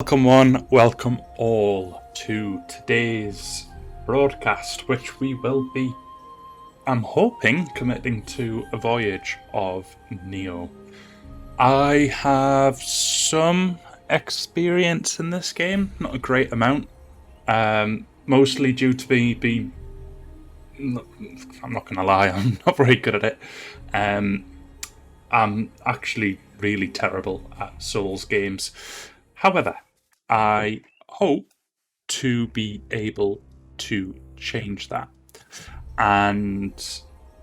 Welcome one, welcome all to today's broadcast, which we will be, I'm hoping, committing to a voyage of Nioh. I have some experience in this game, not a great amount, mostly due to me being, I'm not going to lie, I'm not very good at it. I'm actually really terrible at Souls games. However, I hope to be able to change that. And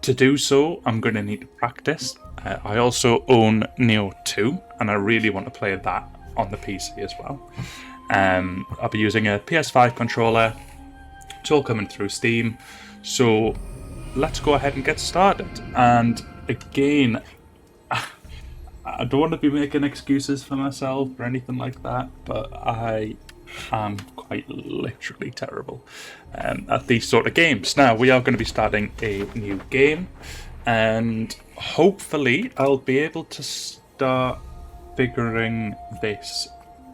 to do so, I'm going to need to practice. I also own Nioh 2, and I really want to play that on the PC as well. I'll be using a PS5 controller. It's all coming through Steam. So let's go ahead and get started. And again, I don't want to be making excuses for myself or anything like that, but I am quite literally terrible at these sort of games. Now, we are going to be starting a new game, and hopefully I'll be able to start figuring this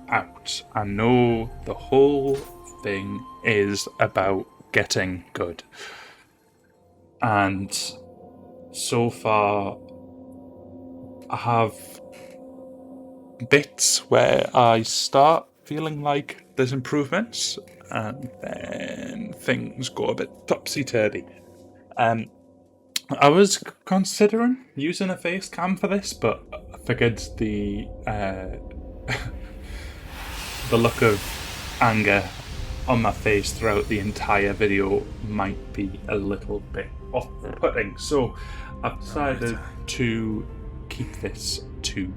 out. I know the whole thing is about getting good. And so far, I have bits where I start feeling like there's improvements, and then things go a bit topsy-turvy. I was considering using a face cam for this, but I figured the the look of anger on my face throughout the entire video might be a little bit off-putting, so I've decided to keep this to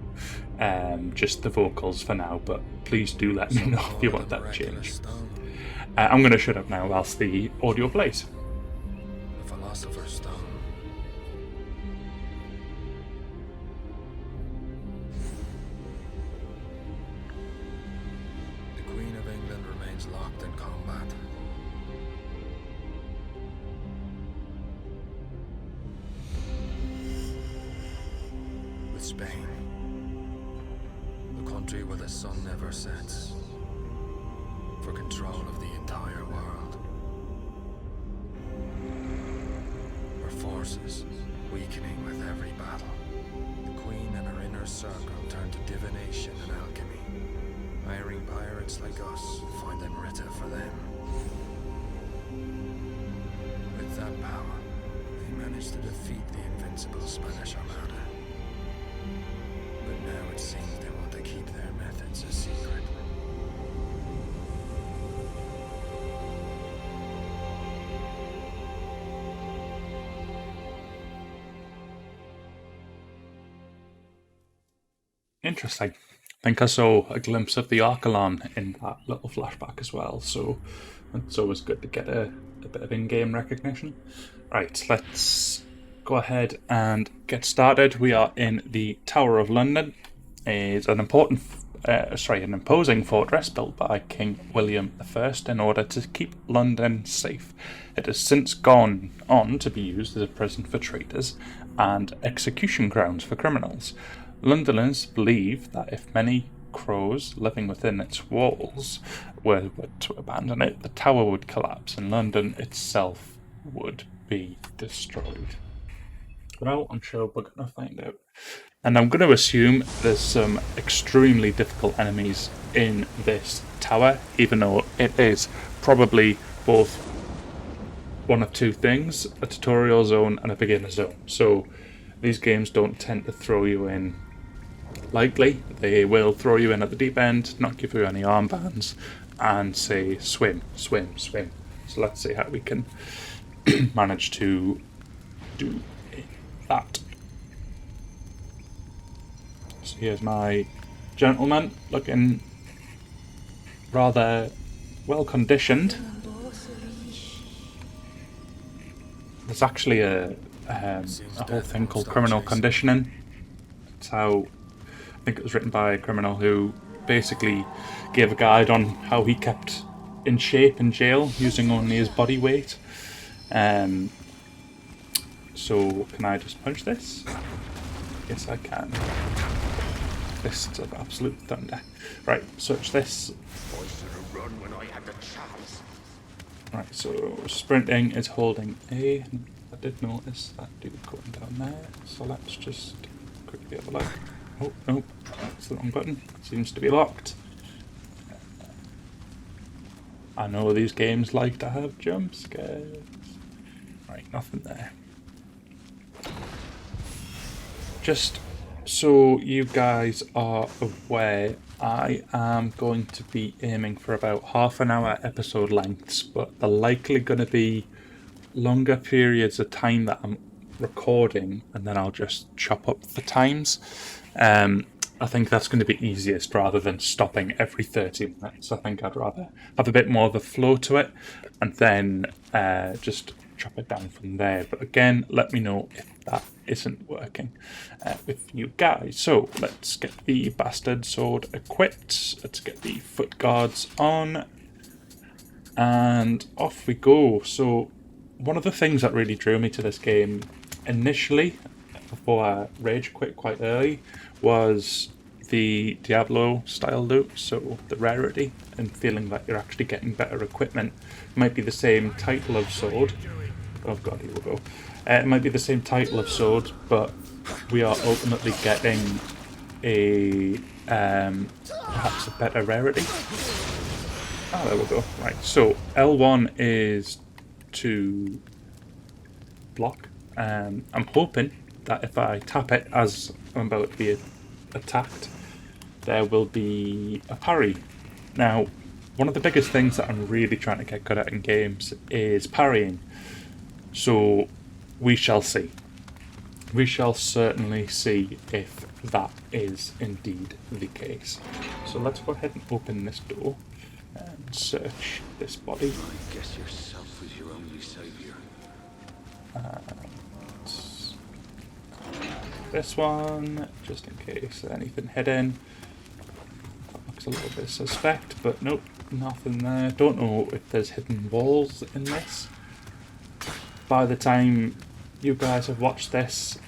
just the vocals for now, but please do let me know if you want that change. I'm going to shut up now whilst the audio plays. The Philosopher's Stone. The Queen of England remains locked in combat. With Spain, the country where the sun never sets, for control of the entire world. Her forces weakening with every battle. The Queen and her inner circle turn to divination and alchemy, hiring pirates like us, finding Rita for them. With that power, they managed to defeat the invincible Spanish Armada. But now it seems they want to keep their methods a secret. Interesting. I think I saw a glimpse of the Arckellon in that little flashback as well, so it's always good to get a bit of in-game recognition. Right, let's go ahead and get started. We are in the Tower of London. It's an an imposing fortress built by King William I in order to keep London safe. It has since gone on to be used as a prison for traitors and execution grounds for criminals. Londoners believe that if many crows living within its walls were to abandon it, the tower would collapse and London itself would be destroyed. Well, I'm sure we're going to find out. And I'm going to assume there's some extremely difficult enemies in this tower, even though it is probably both one of two things, a tutorial zone and a beginner zone. So these games don't tend to throw you in lightly. They will throw you in at the deep end, not give you any armbands, and say swim, swim, swim. So let's see how we can manage to do that. So here's my gentleman, looking rather well conditioned. There's actually a whole thing called criminal conditioning. It's how, I think it was written by a criminal who basically gave a guide on how he kept in shape in jail using only his body weight. So can I just punch this? Yes, I can. fists of absolute thunder. Right, search this. I should have run when I had the chance. Right, so sprinting is holding A. I did notice that dude going down there, so let's just quickly have a look. Oh, no, that's the wrong button. Seems to be locked. I know these games like to have jump scares. Right, nothing there. Just so you guys are aware, I am going to be aiming for about half an hour episode lengths, but they're likely going to be longer periods of time that I'm recording, and then I'll just chop up the times. I think that's going to be easiest rather than stopping every 30 minutes. I think I'd rather have a bit more of a flow to it and then just chop it down from there. But again, let me know if that isn't working with you guys. So let's get the bastard sword equipped. Let's get the foot guards on. And off we go. So one of the things that really drew me to this game initially, before I rage quit quite early, was the Diablo style loot, so the rarity and feeling that you're actually getting better equipment. It might be the same title of sword. Oh god, here we go. It might be the same title of sword, but we are ultimately getting a perhaps a better rarity. Oh, there we go. Right, so L1 is to block. I'm hoping that if I tap it as I'm about to be attacked, there will be a parry. Now, one of the biggest things that I'm really trying to get good at in games is parrying. So we shall see. We shall certainly see if that is indeed the case. So let's go ahead and open this door and search this body. I guess yourself was your only savior. This one, just in case there's anything hidden. That looks a little bit suspect, but nope, nothing there. Don't know if there's hidden walls in this. By the time you guys have watched this,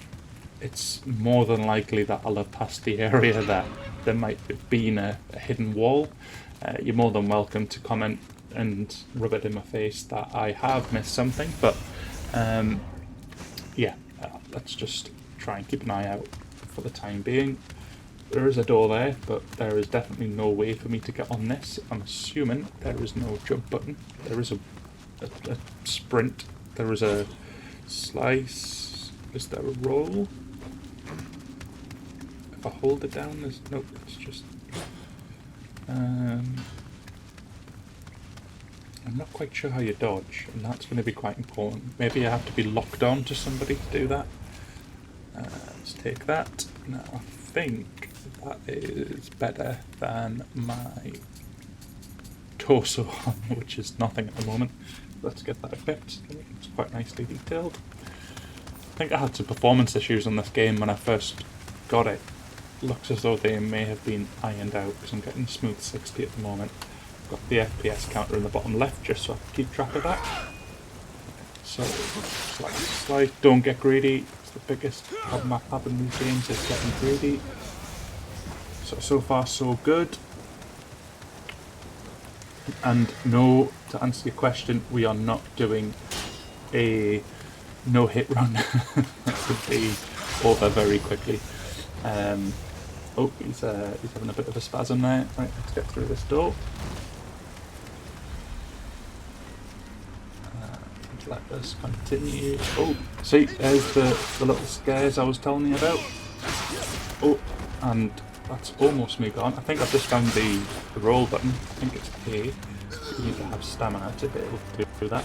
it's more than likely that I'll have passed the area that there might have been a hidden wall. You're more than welcome to comment and rub it in my face that I have missed something, but yeah, let's just try and keep an eye out for the time being. There is a door there, but there is definitely no way for me to get on this. I'm assuming there is no jump button. There is a sprint. There is a slice. Is there a roll? If I hold it down, there's nope. It's just. I'm not quite sure how you dodge, and that's going to be quite important. Maybe I have to be locked on to somebody to do that. Let's take that. Now I think that is better than my torso, which is nothing at the moment. Let's get that equipped. It's quite nicely detailed. I think I had some performance issues on this game when I first got it. Looks as though they may have been ironed out because I'm getting smooth 60 at the moment. I've got the FPS counter in the bottom left just so I can keep track of that. So, slide, don't get greedy. It's the biggest problem I have in these games is getting greedy. So far so good. And no, to answer your question, we are not doing a no-hit run. That would be over very quickly. Oh, he's having a bit of a spasm there. Right, let's get through this door. Let us continue. Oh, see, there's the little scares I was telling you about. Oh, and that's almost me gone. I think I've just found the roll button. I think it's A. You need to have stamina to be able to do that.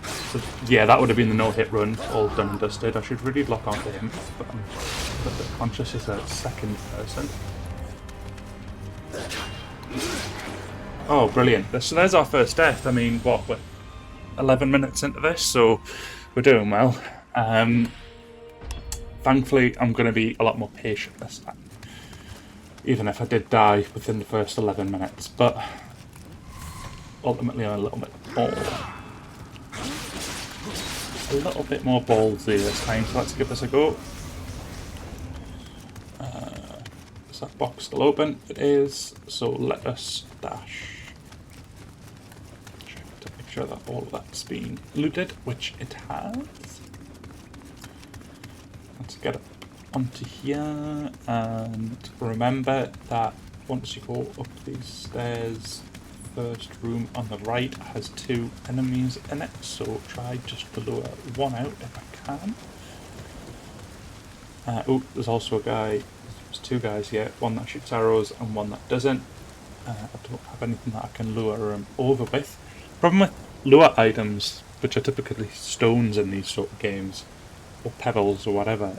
So, yeah, that would have been the no-hit run, all done and dusted. I should really lock onto him, but I'm a little bit conscious as a second person. Oh, brilliant. So there's our first death. I mean, what, we're 11 minutes into this, so we're doing well. Thankfully, I'm going to be a lot more patient this time. Even if I did die within the first 11 minutes, but ultimately I'm a little bit more ballsy this time, so let's give this a go. This that box still open? It is. So let us dash. Check to make sure that all of that's been looted, which it has. Let's get up onto here, and remember that once you go up these stairs, first room on the right has 2 enemies in it, so try just to lure one out if I can. Oh, there's also a guy, there's 2 guys here, one that shoots arrows and one that doesn't. I don't have anything that I can lure him over with. Problem with lure items, which are typically stones in these sort of games, or pebbles or whatever,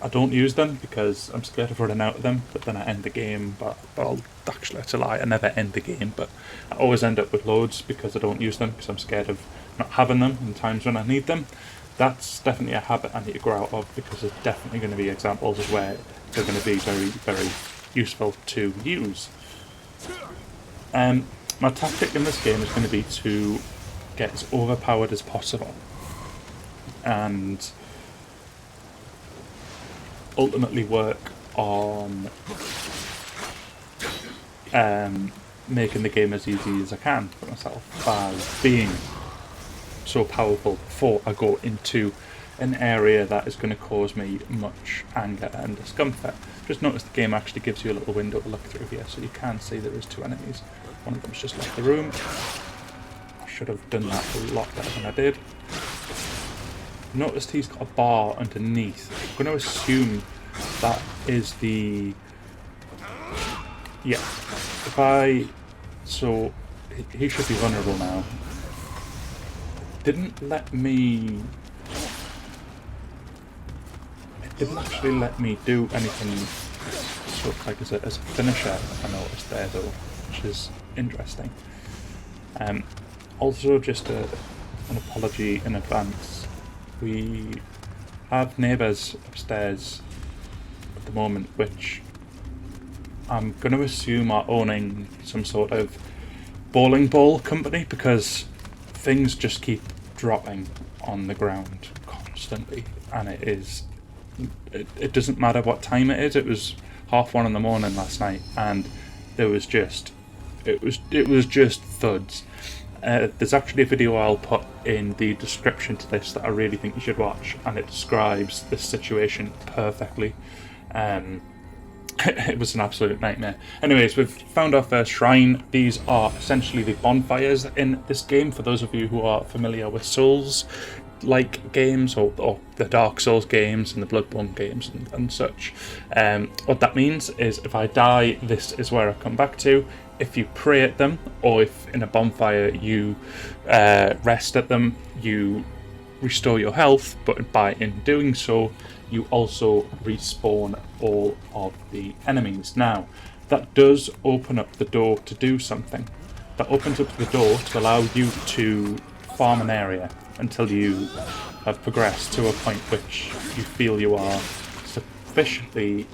I don't use them because I'm scared of running out of them, but then I end the game. But actually, that's a lie, I never end the game, but I always end up with loads because I don't use them because I'm scared of not having them in times when I need them. That's definitely a habit I need to grow out of, because there's definitely going to be examples of where they're going to be very, very useful to use. My tactic in this game is going to be to get as overpowered as possible, and ultimately work on making the game as easy as I can for myself by being so powerful before I go into an area that is going to cause me much anger and discomfort. Just notice the game actually gives you a little window to look through here, so you can see there is 2 enemies. One of them's just left the room. I should have done that a lot better than I did. Noticed he's got a bar underneath. I'm going to assume that is the... Yeah. So, he should be vulnerable now. Didn't let me... It didn't actually let me do anything sort of like as a finisher, I noticed there though, which is interesting. Also, just an apology in advance. We have neighbours upstairs at the moment, which I'm going to assume are owning some sort of bowling ball company, because things just keep dropping on the ground constantly, and it doesn't matter what time it is. It was 1:30 in the morning last night, and there was just it was just thuds. There's actually a video I'll put in the description to this that I really think you should watch, and it describes this situation perfectly. It was an absolute nightmare. Anyways, we've found our first shrine. These are essentially the bonfires in this game, for those of you who are familiar with Souls-like games, or the Dark Souls games and the Bloodborne games and such. What that means is if I die, this is where I come back to. If you pray at them, or if in a bonfire you rest at them, you restore your health, but by in doing so, you also respawn all of the enemies. Now, that does open up the door to do something. That opens up the door to allow you to farm an area until you have progressed to a point which you feel you are sufficiently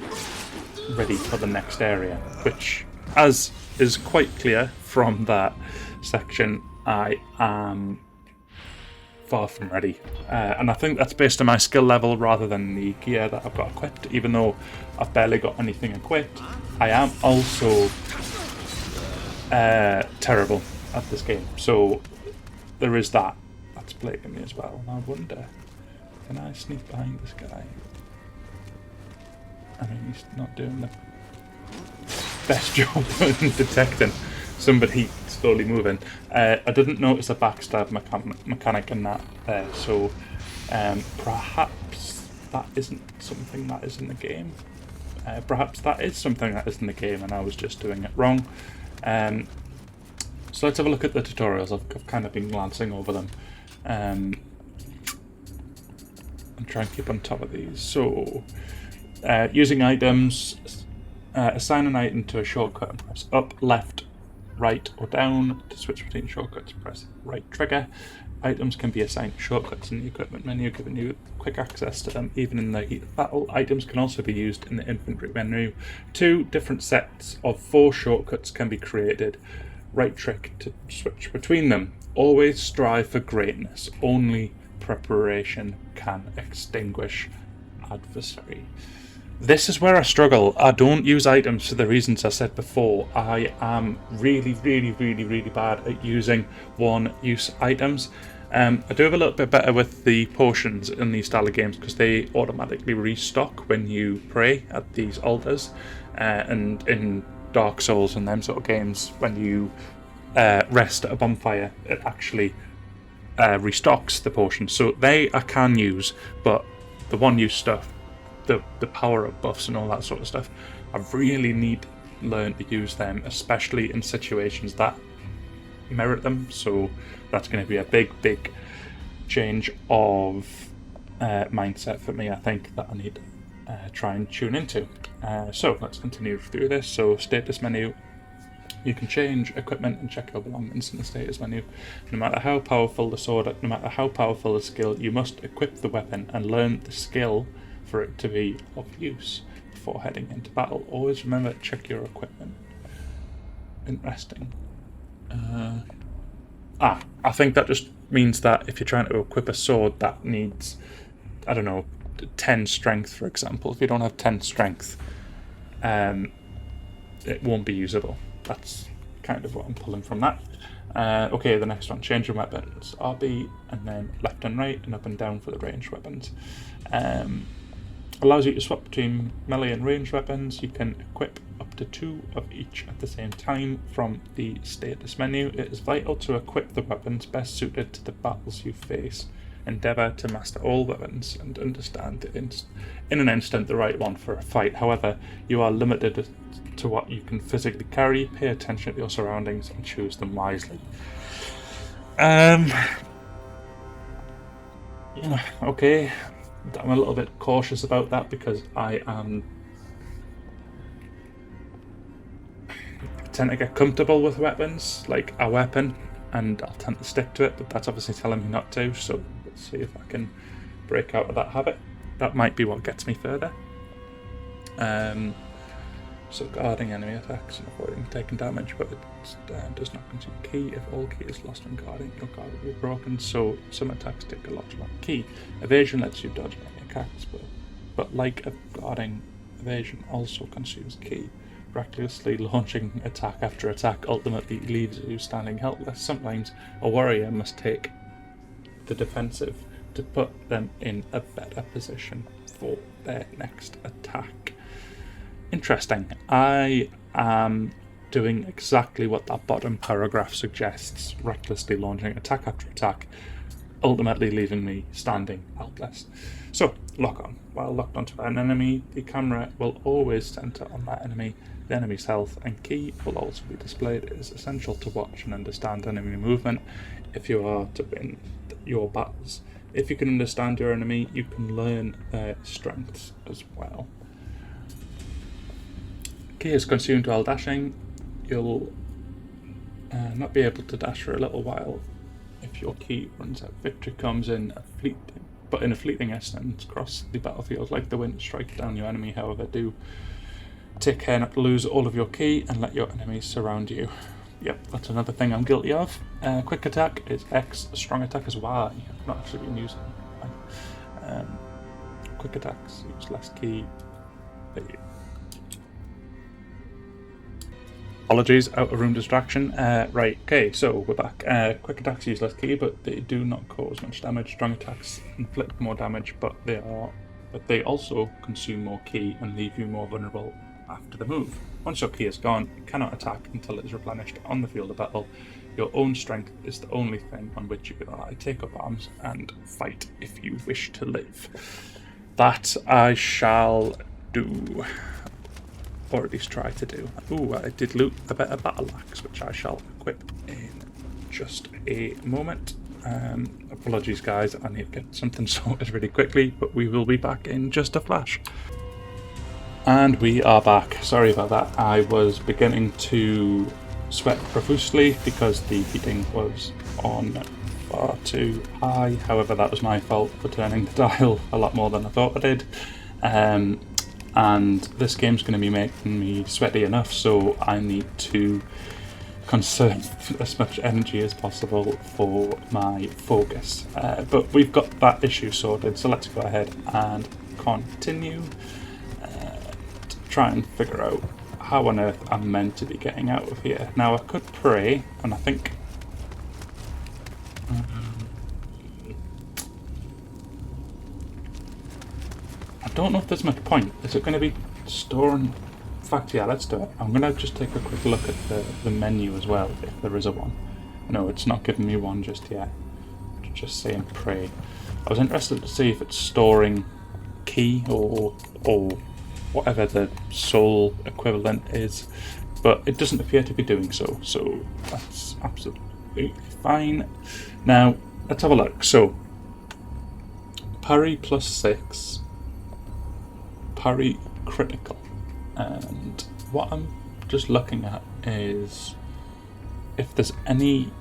ready for the next area, which, as is quite clear from that section, I am far from ready. And I think that's based on my skill level rather than the gear that I've got equipped. Even though I've barely got anything equipped, I am also terrible at this game. So there is that. That's plaguing me as well. And I wonder, can I sneak behind this guy? I mean, he's not doing the best job of detecting somebody slowly moving. I didn't notice a backstab mechanic in that there, so perhaps that isn't something that is in the game. Perhaps that is something that is in the game and I was just doing it wrong. So let's have a look at the tutorials. I've kind of been glancing over them and try and keep on top of these. So using items, assign an item to a shortcut and press up, left, right or down. To switch between shortcuts, press right trigger. Items can be assigned shortcuts in the equipment menu, giving you quick access to them even in the heat of battle. Items can also be used in the inventory menu. 2 different sets of 4 shortcuts can be created. Right trick to switch between them. Always strive for greatness. Only preparation can extinguish adversary. This is where I struggle. I don't use items for the reasons I said before. I am really bad at using one-use items. I do have a little bit better with the potions in these style of games because they automatically restock when you pray at these altars. And in Dark Souls and them sort of games, when you rest at a bonfire, it actually restocks the potions. So they I can use, but the one-use stuff, the power-up buffs and all that sort of stuff, I really need to learn to use them, especially in situations that merit them. So that's going to be a big change of mindset for me, I think, that I need to try and tune into. So let's continue through this. So status menu, you can change equipment and check your belongings in the status menu. No matter how powerful the sword, no matter how powerful the skill, you must equip the weapon and learn the skill for it to be of use before heading into battle. Always remember to check your equipment. Interesting. I think that just means that if you're trying to equip a sword that needs, I don't know, 10 strength, for example, if you don't have 10 strength, it won't be usable. That's kind of what I'm pulling from that. Okay, the next one, change your weapons. RB and then left and right and up and down for the ranged weapons. Allows you to swap between melee and ranged weapons. You can equip up to 2 of each at the same time from the status menu. It is vital to equip the weapons best suited to the battles you face. Endeavour to master all weapons and understand in an instant the right one for a fight. However, you are limited to what you can physically carry. Pay attention to your surroundings and choose them wisely. Okay, I'm a little bit cautious about that because I tend to get comfortable with weapons, like a weapon, and I'll tend to stick to it, but that's obviously telling me not to, so let's see if I can break out of that habit. That might be what gets me further. So guarding enemy attacks and avoiding taking damage, but it does not consume key. If all key is lost when guarding, your guard will be broken, so some attacks take a lot of key. Evasion lets you dodge enemy attacks, but like a guarding, evasion also consumes key. Recklessly launching attack after attack ultimately leaves you standing helpless. Sometimes a warrior must take the defensive to put them in a better position for their next attack. Interesting. I am doing exactly what that bottom paragraph suggests, recklessly launching attack after attack, ultimately leaving me standing helpless. So, lock on. While locked onto an enemy, the camera will always center on that enemy. The enemy's health and key will also be displayed. It is essential to watch and understand enemy movement if you are to win your battles. If you can understand your enemy, you can learn their strengths as well. Key is consumed while dashing. You'll not be able to dash for a little while if your key runs out. Victory comes in a fleeting instant across the battlefield like the wind strikes down your enemy. However, do take care not to lose all of your key and let your enemies surround you. Yep, that's another thing I'm guilty of. Quick attack is X, strong attack is Y. I've not actually been using Y. Quick attacks use less key. Apologies, out of room distraction. Right, okay, so we're back. Quick attacks use less key, but they do not cause much damage. Strong attacks inflict more damage, but they also consume more key and leave you more vulnerable after the move. Once your key is gone, you cannot attack until it is replenished on the field of battle. Your own strength is the only thing on which you can rely. Take up arms and fight if you wish to live. That I shall do. Or at least try to do. Ooh, I did loot a better battle axe, which I shall equip in just a moment. Apologies guys, I need to get something sorted really quickly, but we will be back in just a flash. And we are back. Sorry about that. I was beginning to sweat profusely because the heating was on far too high. However, that was my fault for turning the dial a lot more than I thought I did. And this game's going to be making me sweaty enough, so I need to conserve as much energy as possible for my focus. But we've got that issue sorted, so let's go ahead and continue. try and figure out how on earth I'm meant to be getting out of here. Now I could pray, and I think I don't know if there's much point. Is it going to be storing? In fact, yeah, let's do it. I'm going to just take a quick look at the menu as well, if there is a one. No, it's not giving me one just yet. It's just saying pray. I was interested to see if it's storing key or whatever the soul equivalent is, but it doesn't appear to be doing so, so that's absolutely fine. Now, let's have a look. So, parry +6, parry critical, and what I'm just looking at is if there's any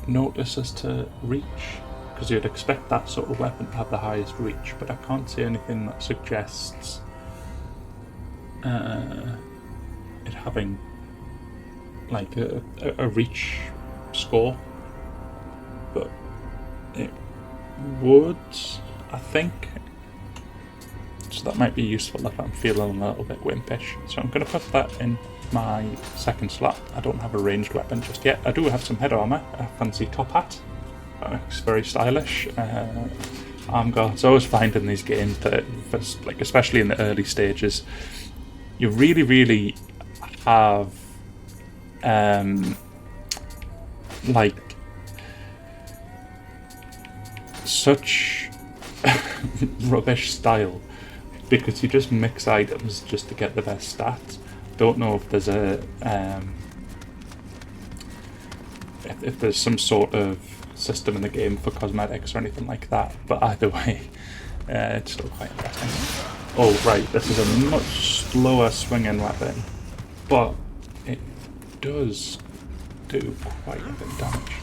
notice as to reach, because you'd expect that sort of weapon to have the highest reach, but I can't see anything that suggests it having like a reach score, but it would, I think. So that might be useful if I'm feeling a little bit wimpish. So I'm going to put that in my second slot. I don't have a ranged weapon just yet. I do have some head armour, a fancy top hat. It's very stylish. Arm guards. I always find in these games that, like especially in the early stages, you really have like such rubbish style, because you just mix items just to get the best stats. Don't know if there's a if there's some sort of system in the game for cosmetics or anything like that, but either way, it's still quite interesting. Oh right, this is a much slower swinging weapon, but it does do quite a bit of damage.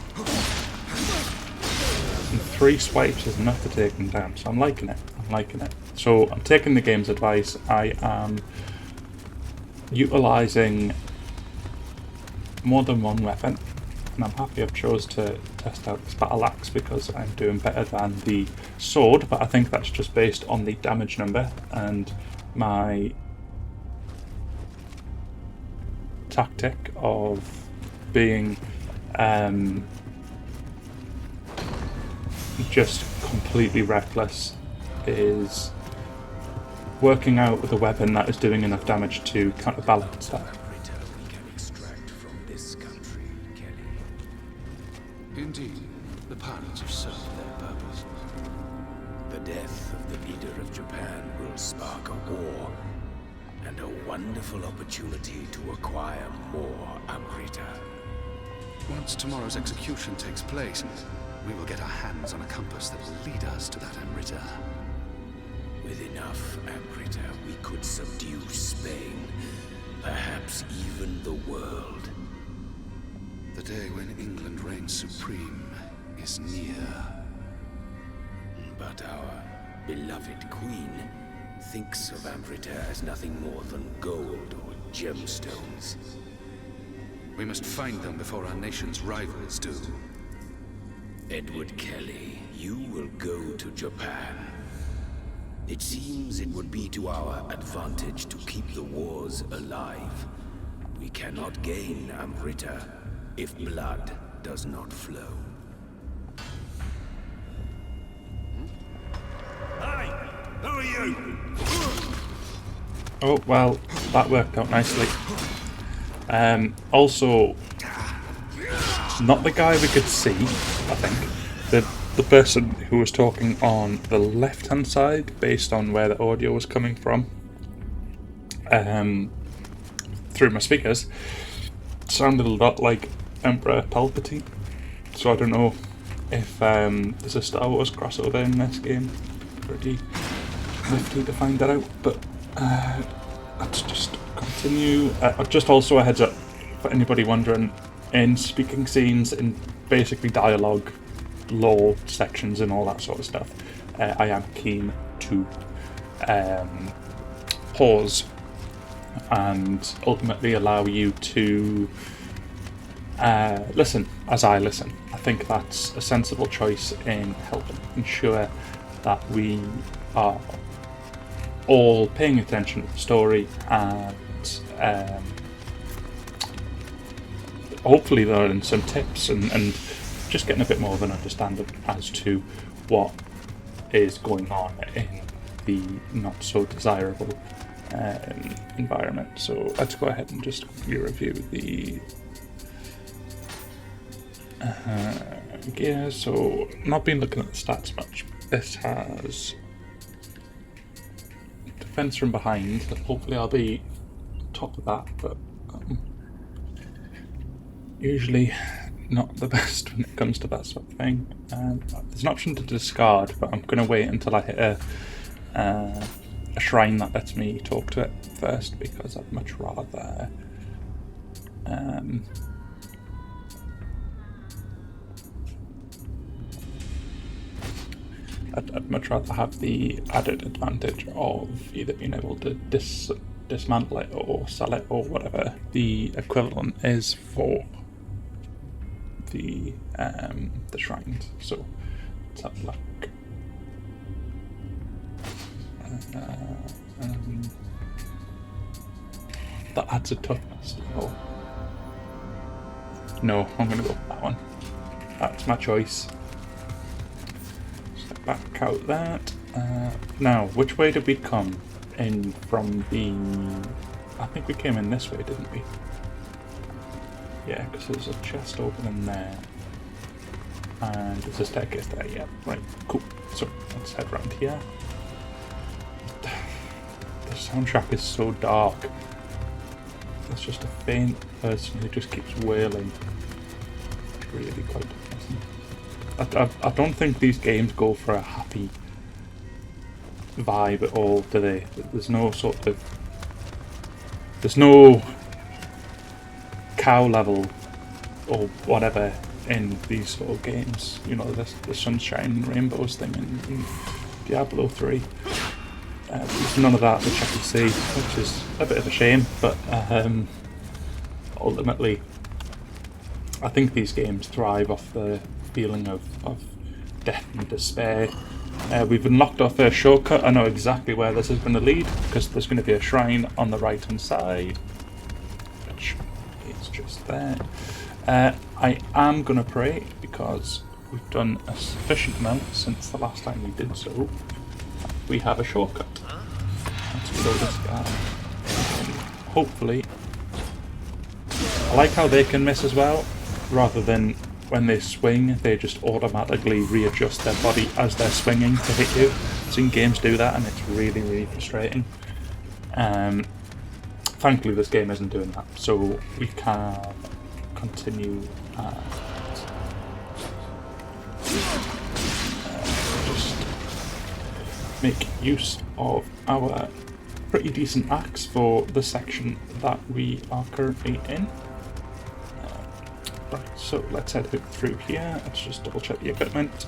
And 3 swipes is enough to take them down, so I'm liking it. So I'm taking the game's advice. I am utilising more than one weapon, and I'm happy I've chose to test out this battle axe because I'm doing better than the sword, but I think that's just based on the damage number and my tactic of being just completely reckless is working out with a weapon that is doing enough damage to counterbalance that. We can extract from this country, Kelly. Indeed, the pirates have served their purpose. The death of the leader of Japan will spark a war, and a wonderful opportunity to acquire more Amrita. Once tomorrow's execution takes place, we will get our hands on a compass that will lead us to that Amrita. With enough Amrita, we could subdue Spain, perhaps even the world. The day when England reigns supreme is near. But our beloved queen thinks of Amrita as nothing more than gold or gemstones. We must find them before our nation's rivals do. Edward Kelly, you will go to Japan. It seems it would be to our advantage to keep the wars alive. We cannot gain Amrita if blood does not flow. Hey! Who are you? Oh well, that worked out nicely. Also, not the guy we could see, I think. The person who was talking on the left-hand side, based on where the audio was coming from, through my speakers, sounded a lot like Emperor Palpatine. So I don't know if there's a Star Wars crossover in this game. Pretty nifty to find that out, but let's just continue. Just also a heads up for anybody wondering, in speaking scenes, in basically dialogue, lore sections and all that sort of stuff, I am keen to pause and ultimately allow you to listen as I listen. I think that's a sensible choice in helping ensure that we are all paying attention to the story and hopefully learning some tips and just getting a bit more of an understanding as to what is going on in the not so desirable environment. So let's go ahead and just review the gear. So not been looking at the stats much. This has defense from behind. Hopefully I'll be top of that, but usually not the best when it comes to that sort of thing. There's an option to discard, but I'm going to wait until I hit a shrine that lets me talk to it first, because I'd much rather I'd much rather have the added advantage of either being able to dismantle it or sell it or whatever the equivalent is for the shrines. So let's have a look. That adds a toughness level. No, I'm going to go with that one. That's my choice. Step back out that. Now, which way did we come in from the... I think we came in this way, didn't we? Yeah, because there's a chest opening there. And there's a staircase there, yeah. Right, cool. So, let's head round here. The soundtrack is so dark. There's just a faint person who just keeps wailing. It's really quite depressing. I don't think these games go for a happy vibe at all, do they? There's no sort of... There's no cow level or whatever in these sort of games. You know, the sunshine and rainbows thing in Diablo 3. There's none of that which I can see, which is a bit of a shame, but ultimately I think these games thrive off the feeling of death and despair. We've unlocked our first shortcut. I know exactly where this is going to lead, because there's going to be a shrine on the right hand side, which is just there. I am going to pray, because we've done a sufficient amount since the last time we did so. We have a shortcut. Let's kill this guy. Hopefully. I like how they can miss as well, rather than when they swing, they just automatically readjust their body as they're swinging to hit you. I've seen games do that, and it's really, really frustrating. Thankfully, this game isn't doing that, so we can continue and just make use of our pretty decent axe for the section that we are currently in. Right, so let's head through here. Let's just double check the equipment.